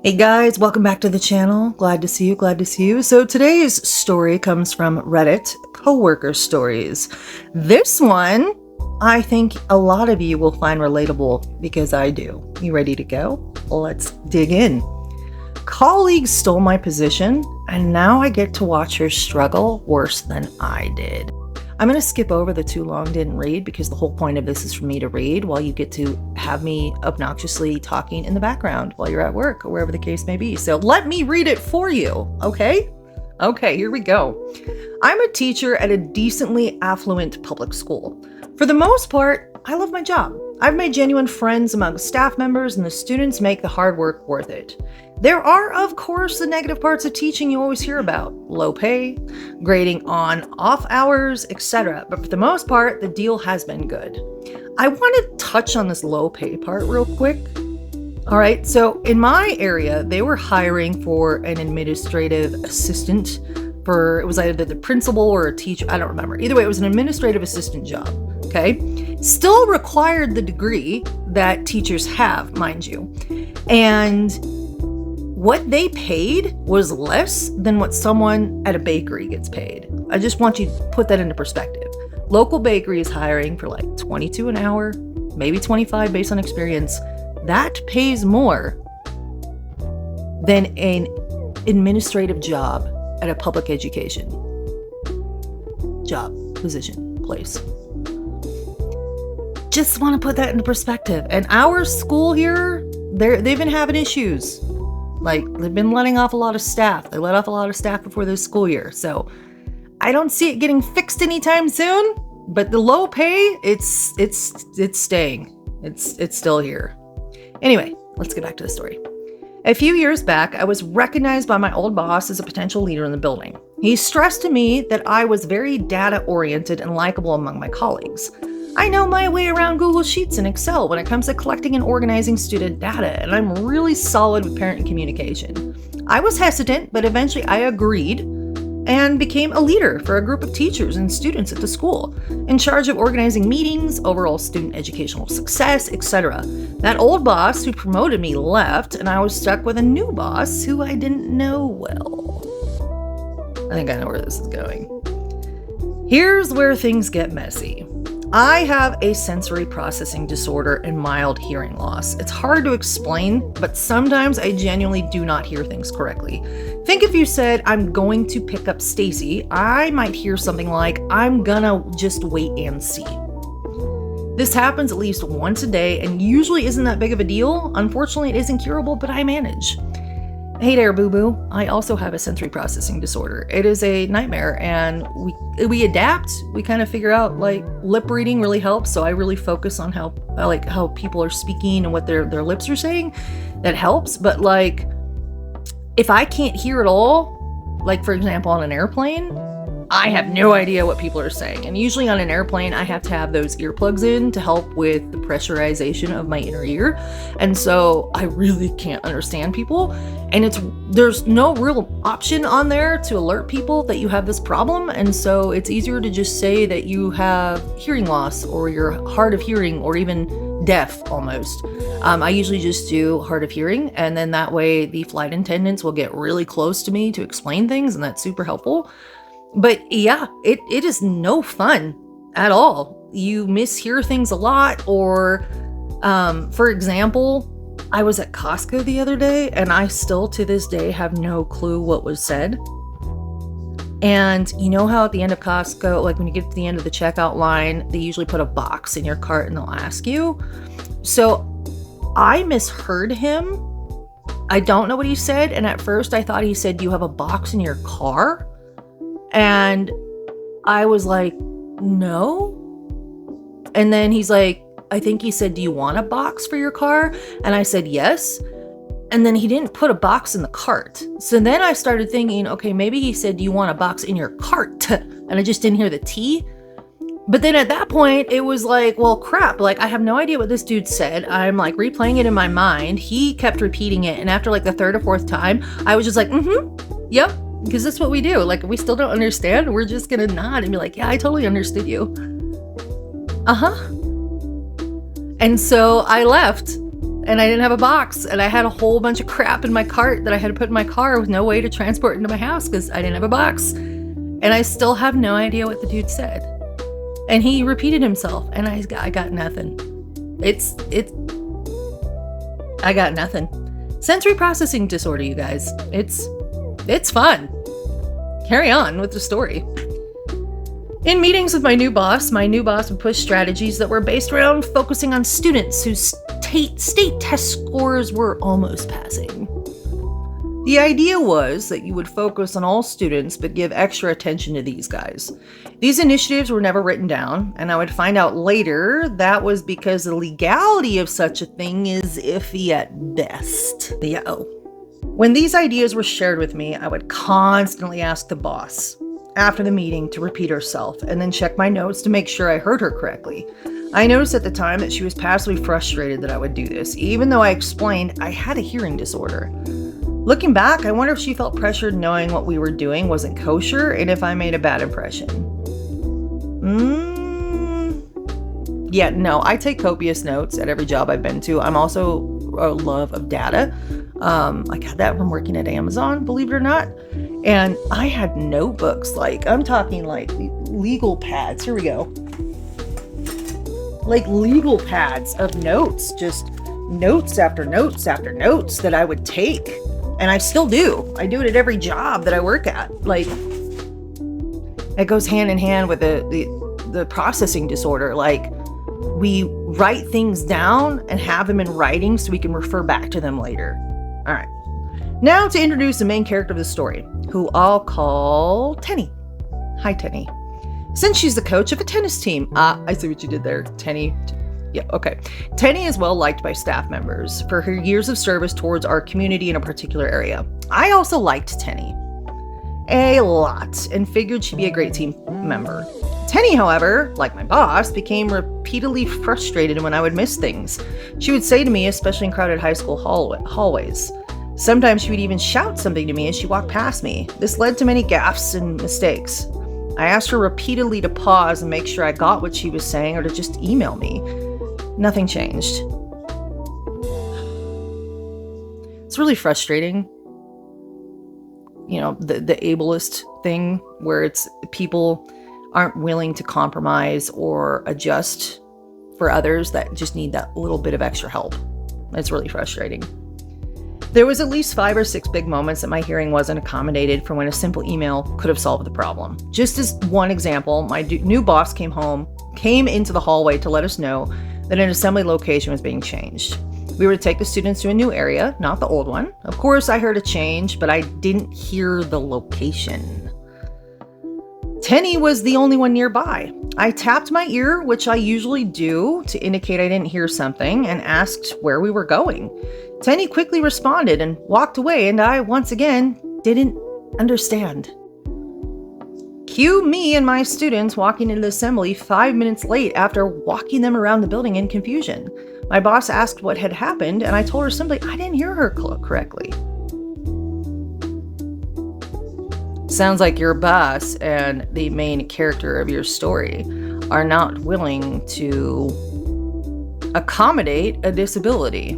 Hey guys, welcome back to the channel. Glad to see you, glad to see you. So today's story comes from Reddit, Coworker Stories. This one, I think a lot of you will find relatable because I do. You ready to go? Let's dig in. Colleagues stole my position and now I get to watch her struggle worse than I did. I'm going to skip over the too long didn't read because the whole point of this is for me to read while you get to have me obnoxiously talking in the background while you're at work or wherever the case may be. So let me read it for you, okay? Okay, here we go. I'm a teacher at a decently affluent public school. For the most part, I love my job. I've made genuine friends among staff members and the students make the hard work worth it. There are, of course, the negative parts of teaching you always hear about. Low pay, grading on off hours, etc. But for the most part, the deal has been good. I want to touch on this low pay part real quick. All right, so in my area, they were hiring for an administrative assistant it was either the principal or a teacher, I don't remember. Either way, it was an administrative assistant job, okay? Still required the degree that teachers have, mind you. And what they paid was less than what someone at a bakery gets paid. I just want you to put that into perspective. Local bakery is hiring for like 22 an hour, maybe 25 based on experience. That pays more than an administrative job at a public education job, position, place. Just want to put that into perspective. And our school here, they've been having issues. Like, they've been letting off a lot of staff. They let off a lot of staff before this school year. So I don't see it getting fixed anytime soon, but the low pay, it's staying. It's still here. Anyway, let's get back to the story. A few years back, I was recognized by my old boss as a potential leader in the building. He stressed to me that I was very data-oriented and likable among my colleagues. I know my way around Google Sheets and Excel when it comes to collecting and organizing student data, and I'm really solid with parent communication. I was hesitant, but eventually I agreed and became a leader for a group of teachers and students at the school, in charge of organizing meetings, overall student educational success, etc. That old boss who promoted me left, and I was stuck with a new boss who I didn't know well. I think I know where this is going. Here's where things get messy. I have a sensory processing disorder and mild hearing loss. It's hard to explain, but sometimes I genuinely do not hear things correctly. Think if you said, I'm going to pick up Stacy, I might hear something like, I'm gonna just wait and see. This happens at least once a day and usually isn't that big of a deal. Unfortunately, it is incurable, but I manage. Hey there, boo-boo. I also have a sensory processing disorder. It is a nightmare, and we adapt. We kind of figure out, like, lip reading really helps, so I really focus on how people are speaking and what their lips are saying. That helps, but, like, if I can't hear at all, like, for example, on an airplane, I have no idea what people are saying. And usually on an airplane, I have to have those earplugs in to help with the pressurization of my inner ear. And so I really can't understand people. And there's no real option on there to alert people that you have this problem. And so it's easier to just say that you have hearing loss or you're hard of hearing or even deaf almost. I usually just do hard of hearing, and then that way the flight attendants will get really close to me to explain things, and that's super helpful. But yeah, it is no fun at all. You mishear things a lot, or for example, I was at Costco the other day and I still to this day have no clue what was said. And you know how at the end of Costco, like when you get to the end of the checkout line, they usually put a box in your cart and they'll ask you. So I misheard him. I don't know what he said. And at first I thought he said, "Do you have a box in your car?" And I was like, "No." And then he's like, I think he said, "Do you want a box for your car?" And I said, "Yes." And then he didn't put a box in the cart. So then I started thinking, okay, maybe he said, "Do you want a box in your cart?" And I just didn't hear the T. But then at that point, it was like, well, crap. Like, I have no idea what this dude said. I'm like replaying it in my mind. He kept repeating it. And after like the third or fourth time, I was just like, yep. Because that's what we do. Like, if we still don't understand, we're just gonna nod and be like, "Yeah, I totally understood you." And so I left and I didn't have a box, and I had a whole bunch of crap in my cart that I had to put in my car with no way to transport into my house because I didn't have a box. And I still have no idea what the dude said. And he repeated himself, and I got nothing. I got nothing. Sensory processing disorder, you guys. It's fun. Carry on with the story. In meetings with my new boss would push strategies that were based around focusing on students whose state test scores were almost passing. The idea was that you would focus on all students but give extra attention to these guys. These initiatives were never written down, and I would find out later that was because the legality of such a thing is iffy at best. When these ideas were shared with me, I would constantly ask the boss after the meeting to repeat herself and then check my notes to make sure I heard her correctly. I noticed at the time that she was passively frustrated that I would do this, even though I explained I had a hearing disorder. Looking back, I wonder if she felt pressured knowing what we were doing wasn't kosher and if I made a bad impression. Yeah, no, I take copious notes at every job I've been to. I'm also a love of data. I got that from working at Amazon, believe it or not. And I had notebooks, I'm talking legal pads. Here we go. Like legal pads of notes, just notes after notes after notes that I would take. And I still do. I do it at every job that I work at. It goes hand in hand with the processing disorder. We write things down and have them in writing so we can refer back to them later. All right. Now to introduce the main character of the story, who I'll call Tenny. Hi, Tenny. Since she's the coach of a tennis team. I see what you did there, Tenny. Yeah, okay. Tenny is well liked by staff members for her years of service towards our community in a particular area. I also liked Tenny a lot and figured she'd be a great team member. Tenny, however, like my boss, became repeatedly frustrated when I would miss things. She would say to me, especially in crowded high school hallways. Sometimes she would even shout something to me as she walked past me. This led to many gaffes and mistakes. I asked her repeatedly to pause and make sure I got what she was saying or to just email me. Nothing changed. It's really frustrating. The ableist thing where it's people aren't willing to compromise or adjust for others that just need that little bit of extra help. It's really frustrating. There was at least 5 or 6 big moments that my hearing wasn't accommodated for when a simple email could have solved the problem. Just as one example, my new boss came into the hallway to let us know that an assembly location was being changed. We were to take the students to a new area, not the old one. Of course, I heard a change, but I didn't hear the location. Tenny was the only one nearby. I tapped my ear, which I usually do to indicate I didn't hear something, and asked where we were going. Tenny quickly responded and walked away, and I, once again, didn't understand. Cue me and my students walking into the assembly 5 minutes late after walking them around the building in confusion. My boss asked what had happened, and I told her simply I didn't hear her correctly. Sounds like your boss and the main character of your story are not willing to accommodate a disability.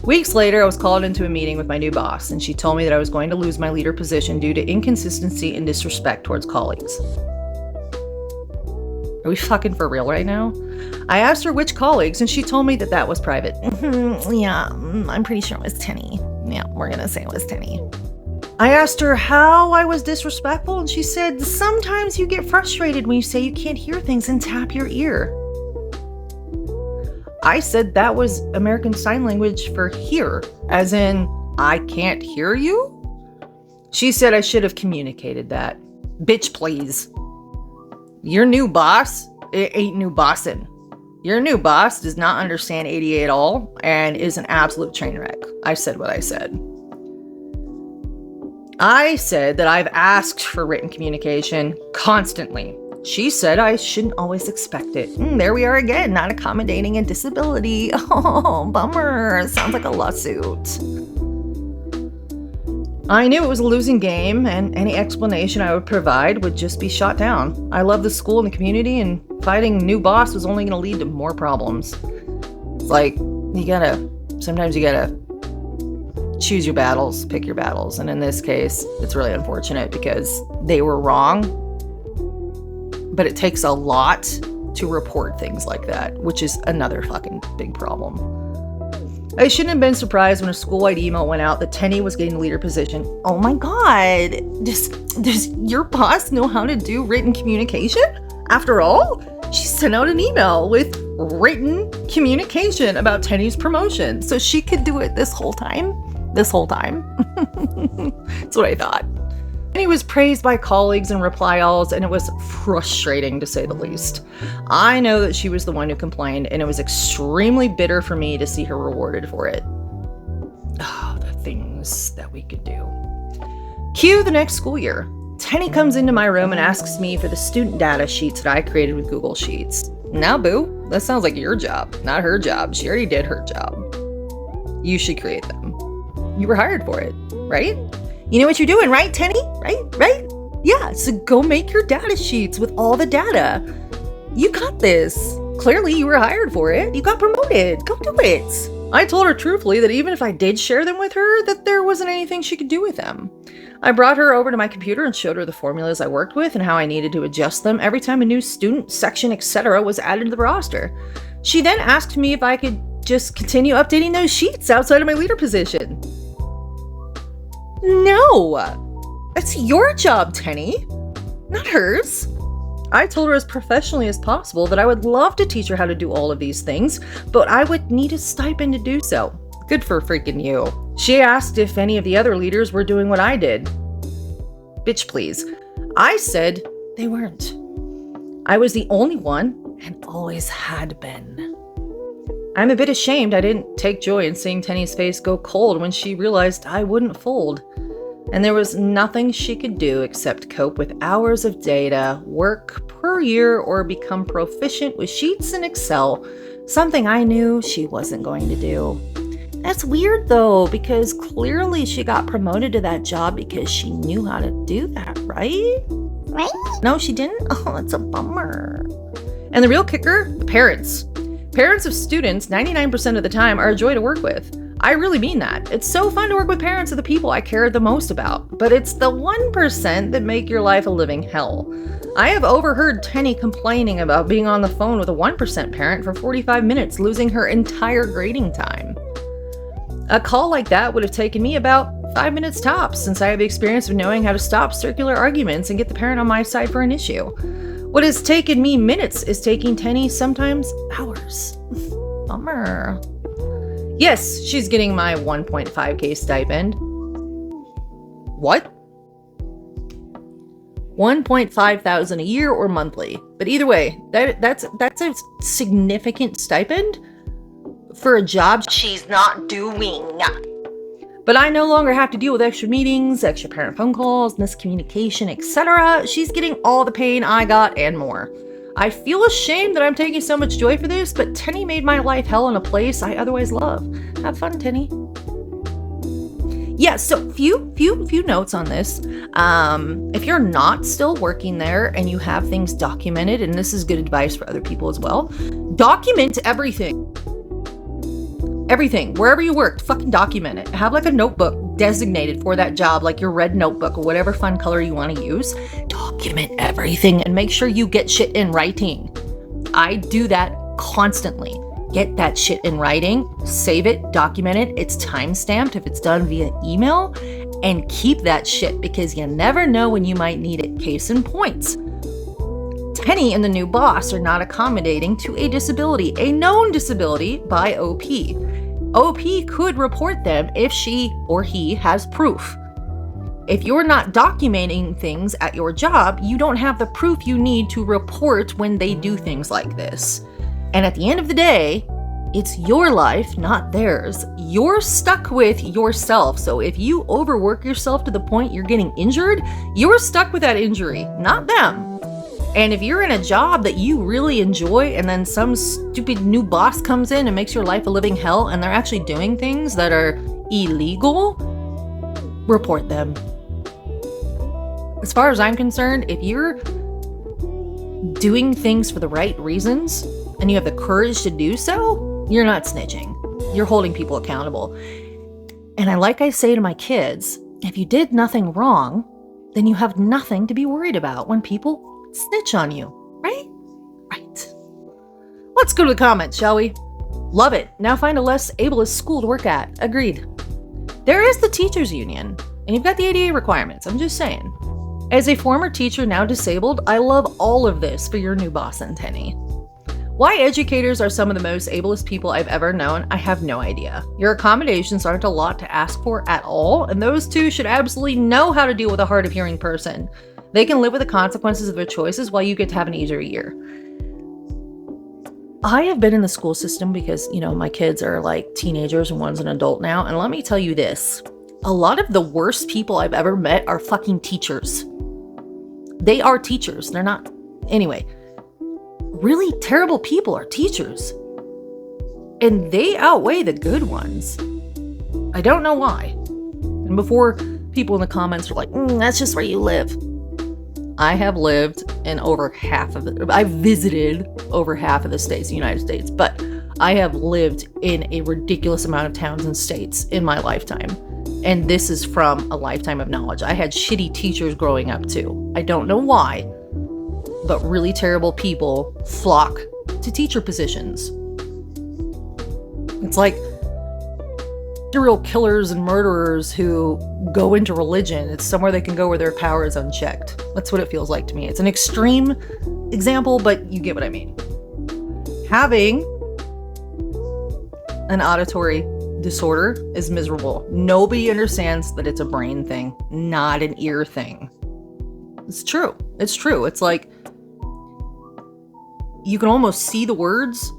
Weeks later, I was called into a meeting with my new boss, and she told me that I was going to lose my leader position due to inconsistency and disrespect towards colleagues. Are we fucking for real right now? I asked her which colleagues, and she told me that was private. I'm pretty sure it was Tenny. Yeah, we're gonna say it was Tenny. I asked her how I was disrespectful, and she said, sometimes you get frustrated when you say you can't hear things and tap your ear. I said that was American Sign Language for hear, as in, I can't hear you? She said I should have communicated that. Bitch, please. Your new boss, it ain't new bossin'. Your new boss does not understand ADA at all and is an absolute train wreck. I said what I said. I said that I've asked for written communication constantly. She said I shouldn't always expect it. There we are again, not accommodating a disability. Oh, bummer. Sounds like a lawsuit. I knew it was a losing game, and any explanation I would provide would just be shot down. I love the school and the community, and fighting a new boss was only going to lead to more problems. It's like, sometimes you gotta choose your battles, pick your battles. And in this case, it's really unfortunate because they were wrong. But it takes a lot to report things like that, which is another fucking big problem. I shouldn't have been surprised when a school-wide email went out that Tenny was getting the leader position. Oh my God, does your boss know how to do written communication? After all, she sent out an email with written communication about Tenny's promotion, so she could do it this whole time. That's what I thought. Tenny was praised by colleagues and reply alls, and it was frustrating to say the least. I know that she was the one who complained, and it was extremely bitter for me to see her rewarded for it. Oh, the things that we could do. Cue the next school year. Tenny comes into my room and asks me for the student data sheets that I created with Google Sheets. Now, boo, that sounds like your job, not her job. She already did her job. You should create them. You were hired for it, right? You know what you're doing, right, Tenny? Right? Yeah, so go make your data sheets with all the data. You got this. Clearly, you were hired for it. You got promoted. Go do it. I told her truthfully that even if I did share them with her, that there wasn't anything she could do with them. I brought her over to my computer and showed her the formulas I worked with and how I needed to adjust them every time a new student, section, etc. was added to the roster. She then asked me if I could just continue updating those sheets outside of my leader position. No! That's your job, Tenny, not hers. I told her as professionally as possible that I would love to teach her how to do all of these things, but I would need a stipend to do so. Good for freaking you. She asked if any of the other leaders were doing what I did. Bitch, please. I said they weren't. I was the only one and always had been. I'm a bit ashamed I didn't take joy in seeing Tenny's face go cold when she realized I wouldn't fold. And there was nothing she could do except cope with hours of data, work per year, or become proficient with Sheets and Excel, something I knew she wasn't going to do. That's weird though, because clearly she got promoted to that job because she knew how to do that, right? Right? No, she didn't? Oh, that's a bummer. And the real kicker, the parents. Parents of students, 99% of the time, are a joy to work with. I really mean that. It's so fun to work with parents of the people I care the most about, but it's the 1% that make your life a living hell. I have overheard Tenny complaining about being on the phone with a 1% parent for 45 minutes, losing her entire grading time. A call like that would have taken me about 5 minutes tops, since I have the experience of knowing how to stop circular arguments and get the parent on my side for an issue. What has taken me minutes is taking Tenny sometimes hours. Bummer. Yes, she's getting my 1.5K stipend. What? 1.5 thousand a year or monthly. But either way, that's a significant stipend for a job she's not doing. But I no longer have to deal with extra meetings, extra parent phone calls, miscommunication, etc. She's getting all the pain I got and more. I feel ashamed that I'm taking so much joy for this, but Tenny made my life hell in a place I otherwise love. Have fun, Tenny. Yeah, so few notes on this. If you're not still working there and you have things documented, and this is good advice for other people as well, document everything. Everything, wherever you worked, fucking document it. Have like a notebook designated for that job, like your red notebook or whatever fun color you want to use. Document everything and make sure you get shit in writing. I do that constantly. Get that shit in writing, save it, document it. It's time-stamped if it's done via email, and keep that shit because you never know when you might need it. Case in point. Tenny and the new boss are not accommodating to a disability, a known disability by OP. OP could report them if she or he has proof. If you're not documenting things at your job, you don't have the proof you need to report when they do things like this. And at the end of the day, it's your life, not theirs. You're stuck with yourself. So if you overwork yourself to the point you're getting injured, you're stuck with that injury, not them. And if you're in a job that you really enjoy and then some stupid new boss comes in and makes your life a living hell and they're actually doing things that are illegal, report them. As far as I'm concerned, if you're doing things for the right reasons and you have the courage to do so, You're not snitching. You're holding people accountable. And I say to my kids, if you did nothing wrong, then you have nothing to be worried about when people snitch on you, right? Right. Let's go to the comments, shall we? Love it. Now find a less ableist school to work at. Agreed. There is the teachers union, and you've got the ADA requirements. I'm just saying. As a former teacher now disabled, I love all of this for your new boss and Tenny. Why educators are some of the most ableist people I've ever known, I have no idea. Your accommodations aren't a lot to ask for at all, and those two should absolutely know how to deal with a hard of hearing person. They can live with the consequences of their choices while you get to have an easier year. I have been in the school system because, my kids are like teenagers and one's an adult now, and let me tell you this. A lot of the worst people I've ever met are fucking teachers. They are teachers. They're not. Anyway. Really terrible people are teachers. And they outweigh the good ones. I don't know why. And before people in the comments are like, that's just where you live. I have lived in I've visited over half of the states of the United States, but I have lived in a ridiculous amount of towns and states in my lifetime. And this is from a lifetime of knowledge. I had shitty teachers growing up too. I don't know why. But really terrible people flock to teacher positions. It's like serial killers and murderers who go into religion. It's somewhere they can go where their power is unchecked. That's what it feels like to me. It's an extreme example, but you get what I mean. Having an auditory disorder is miserable. Nobody understands that it's a brain thing, not an ear thing. It's true. It's true. It's like you can almost see the words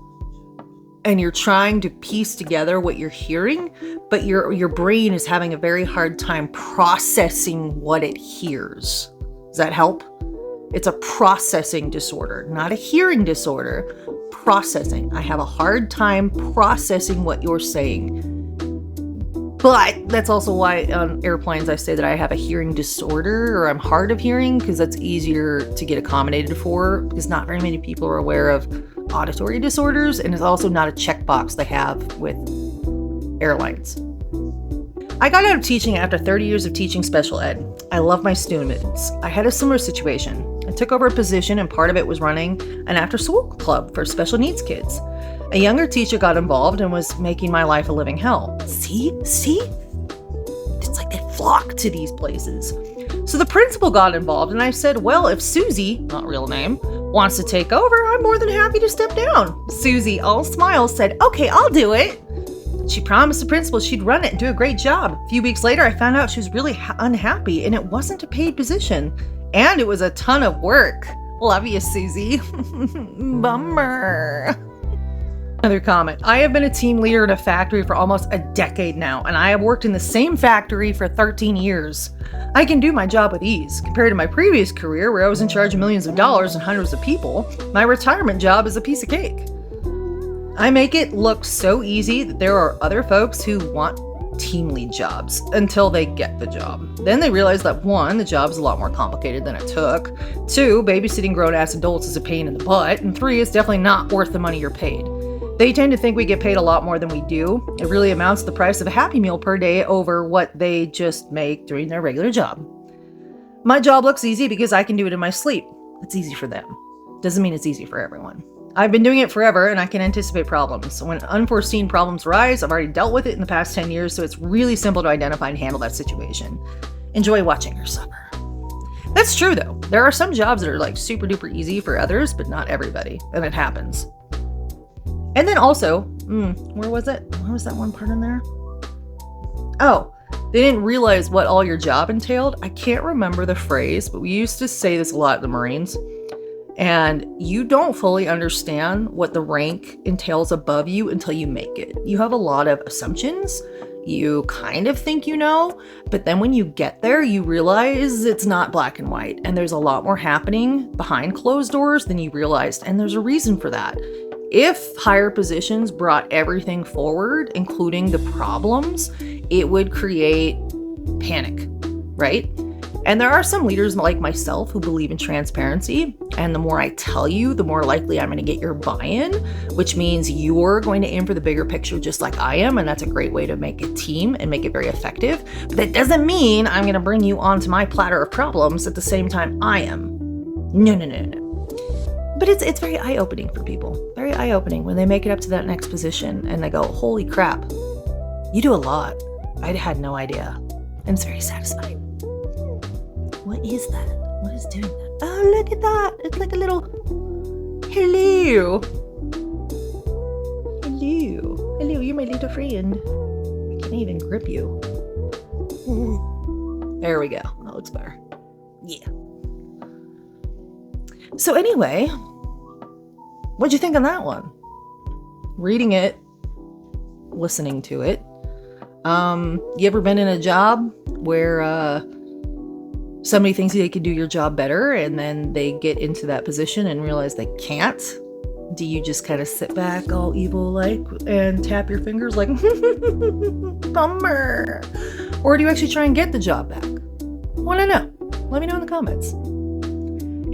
and you're trying to piece together what you're hearing, but your brain is having a very hard time processing what it hears. Does that help? It's a processing disorder, not a hearing disorder. Processing. I have a hard time processing what you're saying. But that's also why on airplanes I say that I have a hearing disorder or I'm hard of hearing, because that's easier to get accommodated for, because not very many people are aware of auditory disorders, and it's also not a checkbox they have with airlines. I got out of teaching after 30 years of teaching special ed. I love my students. I had a similar situation. I took over a position and part of it was running an after-school club for special needs kids. A younger teacher got involved and was making my life a living hell. See? It's like they flock to these places. So the principal got involved and I said, well, if Susie, not real name, wants to take over, I'm more than happy to step down. Susie, all smiles, said, okay, I'll do it. She promised the principal she'd run it and do a great job. A few weeks later, I found out she was really unhappy and it wasn't a paid position. And it was a ton of work. Love you, Susie. Bummer. Another comment. I have been a team leader in a factory for almost a decade now, and I have worked in the same factory for 13 years. I can do my job with ease. Compared to my previous career, where I was in charge of millions of dollars and hundreds of people, my retirement job is a piece of cake. I make it look so easy that there are other folks who want team lead jobs until they get the job. Then they realize that 1, the job is a lot more complicated than it took. 2, babysitting grown-ass adults is a pain in the butt. And 3, it's definitely not worth the money you're paid. They tend to think we get paid a lot more than we do. It really amounts to the price of a Happy Meal per day over what they just make doing their regular job. My job looks easy because I can do it in my sleep. It's easy for them. Doesn't mean it's easy for everyone. I've been doing it forever and I can anticipate problems. So when unforeseen problems arise, I've already dealt with it in the past 10 years, so it's really simple to identify and handle that situation. Enjoy watching her suffer. That's true though. There are some jobs that are like super duper easy for others, but not everybody. And it happens. And then also, where was it? Where was that one part in there? Oh, they didn't realize what all your job entailed. I can't remember the phrase, but we used to say this a lot in the Marines. And you don't fully understand what the rank entails above you until you make it. You have a lot of assumptions. You kind of think you know, but then when you get there, you realize it's not black and white. And there's a lot more happening behind closed doors than you realized. And there's a reason for that. If higher positions brought everything forward, including the problems, it would create panic, right? And there are some leaders like myself who believe in transparency. And the more I tell you, the more likely I'm going to get your buy-in, which means you're going to aim for the bigger picture just like I am. And that's a great way to make a team and make it very effective. But that doesn't mean I'm going to bring you onto my platter of problems at the same time I am. No. But it's very eye-opening for people. Very eye-opening when they make it up to that next position and they go, holy crap, you do a lot. I had no idea. And it's very satisfying. What is that? What is doing that? Oh, look at that. It's like a little hello. Hello, you're my little friend. I can't even grip you. There we go. That looks better. Yeah. So anyway, what'd you think on that one? Reading it, listening to it. You ever been in a job where somebody thinks they can do your job better and then they get into that position and realize they can't? Do you just kind of sit back all evil like and tap your fingers like bummer? Or do you actually try and get the job back? Want to know? Let me know in the comments.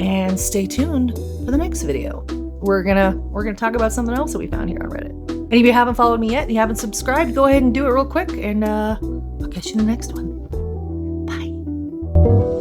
And stay tuned for the next video. We're gonna talk about something else that we found here on Reddit. And if you haven't followed me yet and you haven't subscribed, go ahead and do it real quick, and I'll catch you in the next one. Bye.